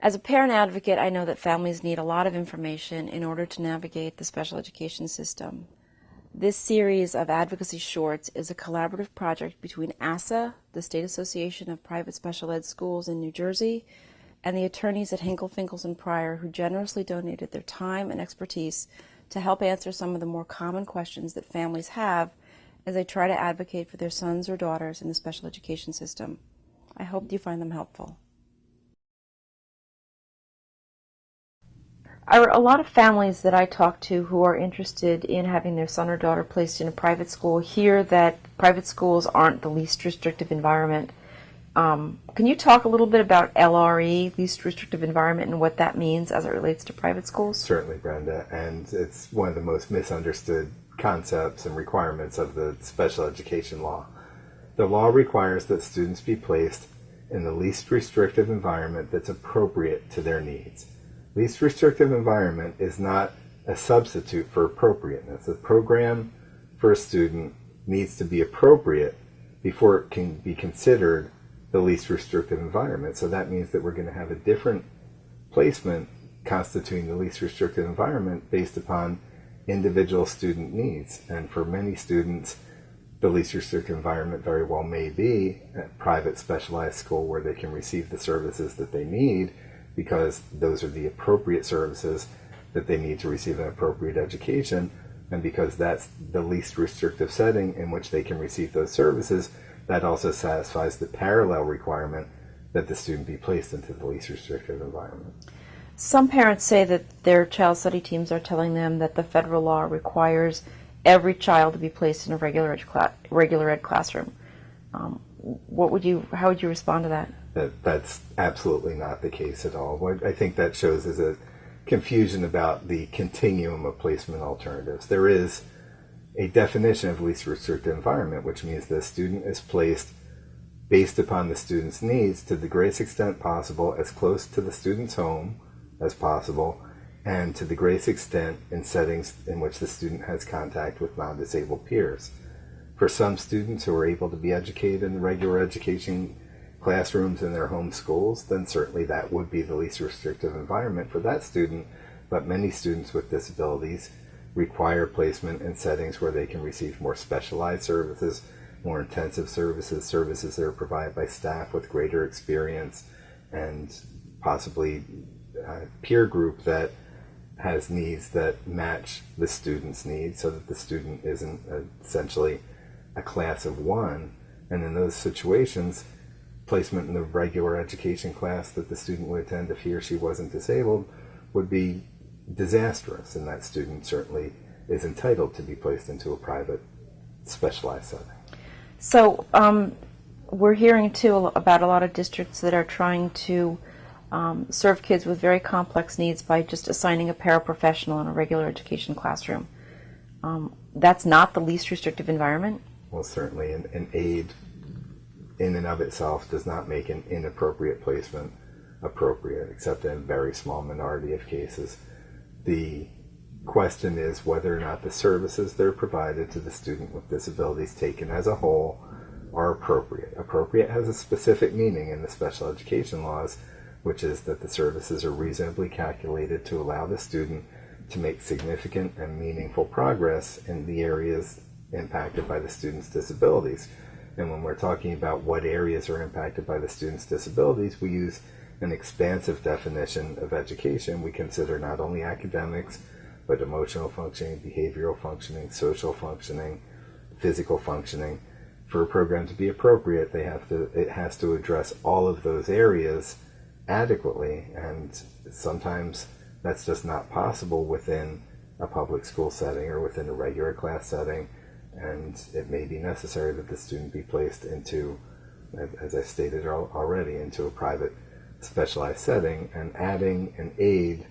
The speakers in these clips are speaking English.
As a parent advocate, I know that families need a lot of information in order to navigate the special education system. This series of advocacy shorts is a collaborative project between ASSA, the State Association of Private Special Ed Schools in New Jersey, and the attorneys at Hinkle, Finkles, and Pryor, who generously donated their time and expertise to help answer some of the more common questions that families have as they try to advocate for their sons or daughters in the special education system. I hope you find them helpful. A lot of families that I talk to who are interested in having their son or daughter placed in a private school hear that private schools aren't the least restrictive environment. Can you talk a little bit about LRE, least restrictive environment, and what that means as it relates to private schools? Certainly, Brenda, and it's one of the most misunderstood concepts and requirements of the special education law. The law requires that students be placed in the least restrictive environment that's appropriate to their needs. Least restrictive environment is not a substitute for appropriateness. A program for a student needs to be appropriate before it can be considered the least restrictive environment. So that means that we're going to have a different placement constituting the least restrictive environment based upon individual student needs. And for many students, the least restrictive environment very well may be a private specialized school where they can receive the services that they need, because those are the appropriate services that they need to receive an appropriate education, and because that's the least restrictive setting in which they can receive those services, that also satisfies the parallel requirement that the student be placed into the least restrictive environment. Some parents say that their child study teams are telling them that the federal law requires every child to be placed in a regular ed classroom. How would you respond to that? That's absolutely not the case at all. What I think that shows is a confusion about the continuum of placement alternatives. There is a definition of least restrictive environment, which means the student is placed based upon the student's needs to the greatest extent possible, as close to the student's home as possible, and to the greatest extent in settings in which the student has contact with non-disabled peers. For some students who are able to be educated in regular education classrooms in their home schools, then certainly that would be the least restrictive environment for that student. But many students with disabilities require placement in settings where they can receive more specialized services, more intensive services, services that are provided by staff with greater experience, and possibly a peer group that has needs that match the student's needs, so that the student isn't essentially a class of one. And in those situations, placement in the regular education class that the student would attend if he or she wasn't disabled would be disastrous, and that student certainly is entitled to be placed into a private specialized setting. So we're hearing too about a lot of districts that are trying to serve kids with very complex needs by just assigning a paraprofessional in a regular education classroom. That's not the least restrictive environment? Well, certainly an aid in and of itself does not make an inappropriate placement appropriate, except in a very small minority of cases. The question is whether or not the services that are provided to the student with disabilities taken as a whole are appropriate. Appropriate has a specific meaning in the special education laws, which is that the services are reasonably calculated to allow the student to make significant and meaningful progress in the areas impacted by the student's disabilities. And when we're talking about what areas are impacted by the student's disabilities, we use an expansive definition of education. We consider not only academics, but emotional functioning, behavioral functioning, social functioning, physical functioning. For a program to be appropriate, it has to address all of those areas adequately, and sometimes that's just not possible within a public school setting or within a regular class setting, and it may be necessary that the student be placed into, as I stated already, into a private specialized setting. And adding an aid,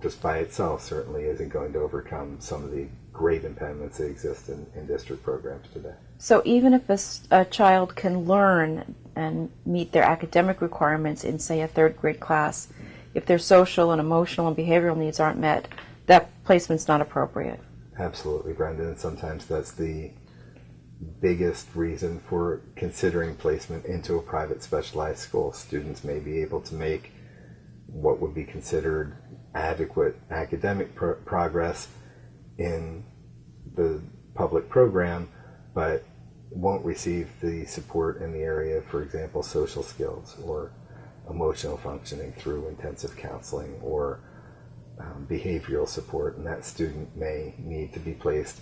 just by itself certainly isn't going to overcome some of the great impediments that exist in district programs today. So even if a child can learn and meet their academic requirements in, say, a third grade class, if their social and emotional and behavioral needs aren't met, that placement's not appropriate. Absolutely, Brenda, and sometimes that's the biggest reason for considering placement into a private specialized school. Students may be able to make what would be considered adequate academic progress in the public program, but won't receive the support in the area, for example, social skills or emotional functioning through intensive counseling or behavioral support, and that student may need to be placed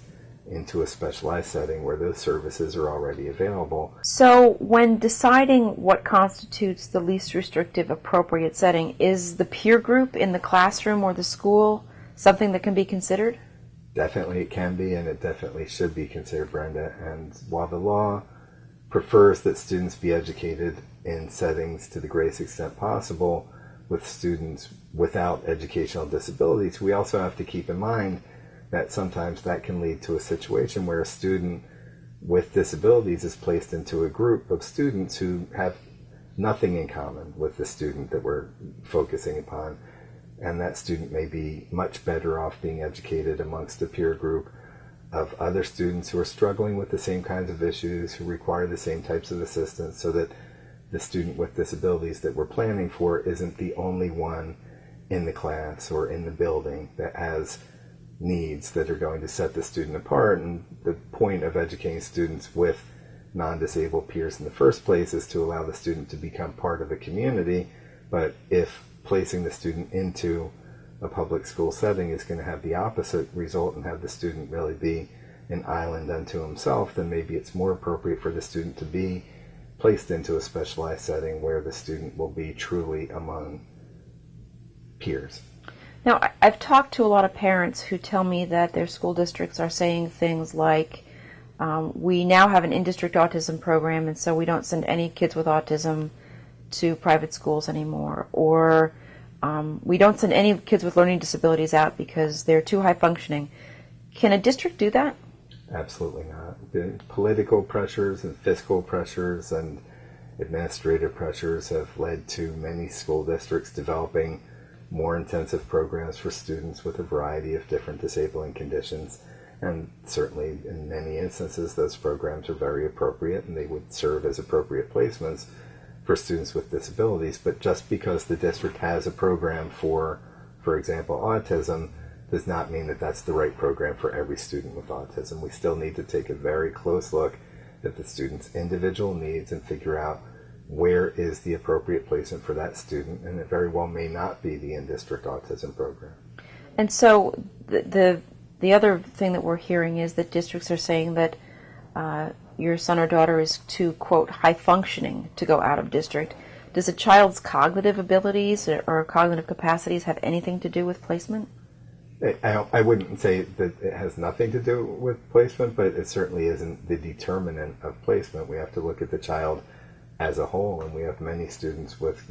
into a specialized setting where those services are already available. So when deciding what constitutes the least restrictive appropriate setting, is the peer group in the classroom or the school something that can be considered? Definitely it can be, and it definitely should be considered, Brenda. And while the law prefers that students be educated in settings to the greatest extent possible with students without educational disabilities, we also have to keep in mind that sometimes that can lead to a situation where a student with disabilities is placed into a group of students who have nothing in common with the student that we're focusing upon. And that student may be much better off being educated amongst a peer group of other students who are struggling with the same kinds of issues, who require the same types of assistance, so that the student with disabilities that we're planning for isn't the only one in the class or in the building that has needs that are going to set the student apart. And the point of educating students with non-disabled peers in the first place is to allow the student to become part of a community. But if placing the student into a public school setting is going to have the opposite result and have the student really be an island unto himself, then maybe it's more appropriate for the student to be placed into a specialized setting where the student will be truly among peers. Now, I've talked to a lot of parents who tell me that their school districts are saying things like, we now have an in-district autism program, and so we don't send any kids with autism to private schools anymore. Or we don't send any kids with learning disabilities out because they're too high functioning. Can a district do that? Absolutely not. The political pressures and fiscal pressures and administrative pressures have led to many school districts developing more intensive programs for students with a variety of different disabling conditions. And certainly in many instances those programs are very appropriate and they would serve as appropriate placements for students with disabilities. But just because the district has a program for example, autism, does not mean that that's the right program for every student with autism. We still need to take a very close look at the student's individual needs and figure out where is the appropriate placement for that student, and it very well may not be the in-district autism program. And so the other thing that we're hearing is that districts are saying that your son or daughter is too, quote, high functioning to go out of district. Does a child's cognitive abilities or cognitive capacities have anything to do with placement? I wouldn't say that it has nothing to do with placement, but it certainly isn't the determinant of placement. We have to look at the child as a whole, and we have many students with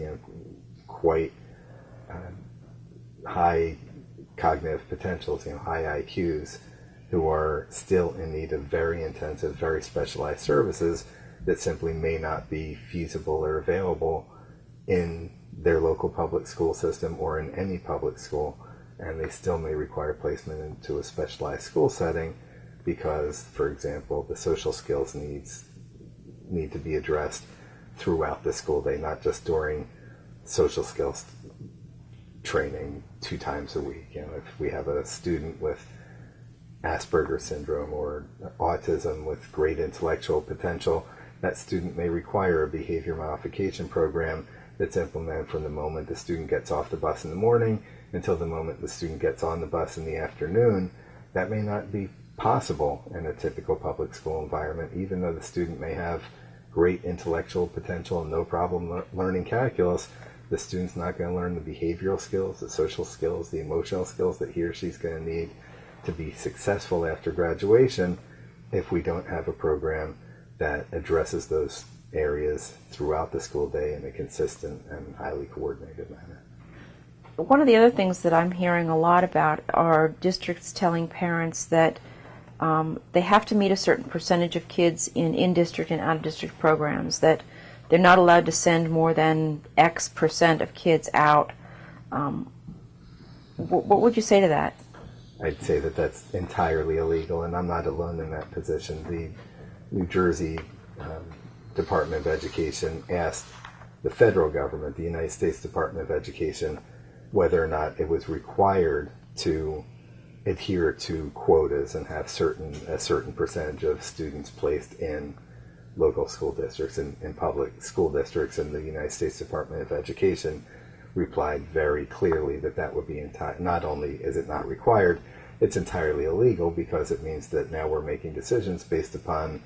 quite high cognitive potentials, high IQs, who are still in need of very intensive, very specialized services that simply may not be feasible or available in their local public school system or in any public school, and they still may require placement into a specialized school setting because, for example, the social skills needs need to be addressed throughout the school day, not just during social skills training 2 times a week. If we have a student with Asperger's syndrome or autism with great intellectual potential, that student may require a behavior modification program that's implemented from the moment the student gets off the bus in the morning until the moment the student gets on the bus in the afternoon. That may not be possible in a typical public school environment, even though the student may have great intellectual potential and no problem learning calculus. The student's not going to learn the behavioral skills, the social skills, the emotional skills that he or she's going to need to be successful after graduation if we don't have a program that addresses those areas throughout the school day in a consistent and highly coordinated manner. One of the other things that I'm hearing a lot about are districts telling parents that they have to meet a certain percentage of kids in in-district and out-of-district programs, that they're not allowed to send more than X percent of kids out. What would you say to that? I'd say that that's entirely illegal, and I'm not alone in that position. New Jersey Department of Education asked the federal government, the United States Department of Education, whether or not it was required to adhere to quotas and have a certain percentage of students placed in local school districts and public school districts. And the United States Department of Education replied very clearly that that would be not only is it not required, it's entirely illegal, because it means that now we're making decisions based upon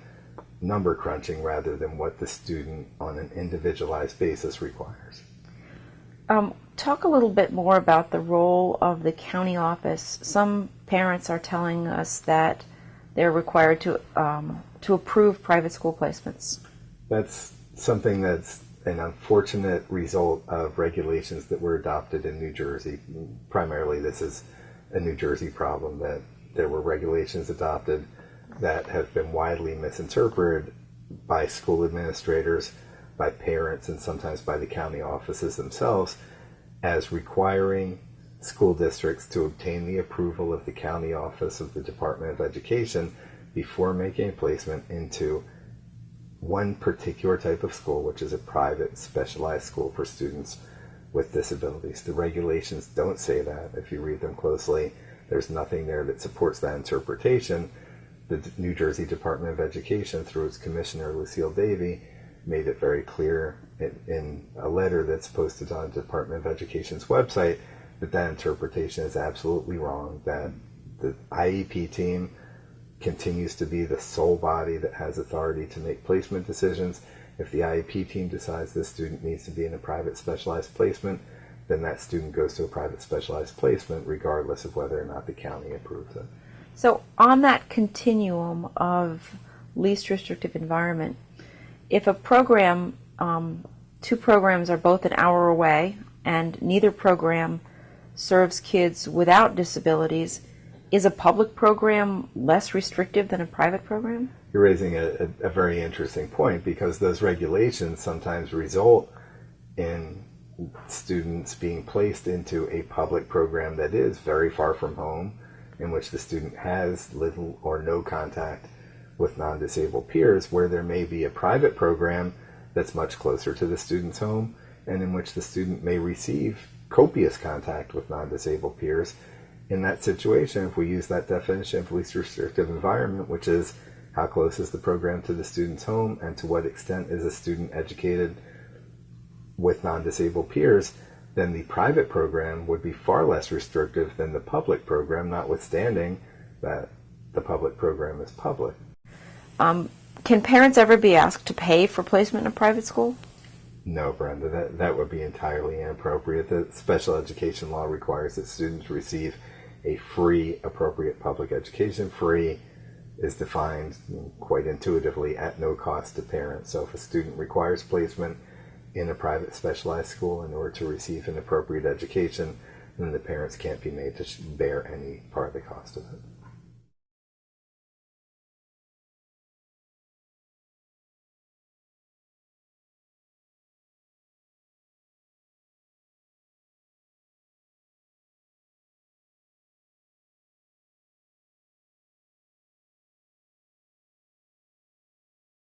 number crunching rather than what the student on an individualized basis requires. Talk a little bit more about the role of the county office. Some parents are telling us that they're required to approve private school placements. That's something that's an unfortunate result of regulations that were adopted in New Jersey. Primarily, this is a New Jersey problem, that there were regulations adopted that have been widely misinterpreted by school administrators, by parents, and sometimes by the county offices themselves as requiring school districts to obtain the approval of the county office of the Department of Education before making a placement into one particular type of school, which is a private specialized school for students with disabilities. The regulations don't say that. If you read them closely, there's nothing there that supports that interpretation. The New Jersey Department of Education, through its commissioner, Lucille Davy, made it very clear in a letter that's posted on the Department of Education's website that that interpretation is absolutely wrong, that the IEP team continues to be the sole body that has authority to make placement decisions. If the IEP team decides this student needs to be in a private specialized placement, then that student goes to a private specialized placement regardless of whether or not the county approves it. So on that continuum of least restrictive environment, if a program, two programs are both an hour away and neither program serves kids without disabilities, is a public program less restrictive than a private program? You're raising a very interesting point, because those regulations sometimes result in students being placed into a public program that is very far from home, in which the student has little or no contact with non-disabled peers, where there may be a private program that's much closer to the student's home and in which the student may receive copious contact with non-disabled peers. In that situation, if we use that definition of least restrictive environment, which is how close is the program to the student's home and to what extent is a student educated with non-disabled peers, then the private program would be far less restrictive than the public program, notwithstanding that the public program is public. Can parents ever be asked to pay for placement in a private school? No, Brenda, that would be entirely inappropriate. The special education law requires that students receive a free, appropriate public education. Free is defined quite intuitively at no cost to parents. So if a student requires placement in a private specialized school in order to receive an appropriate education, then the parents can't be made to bear any part of the cost of it.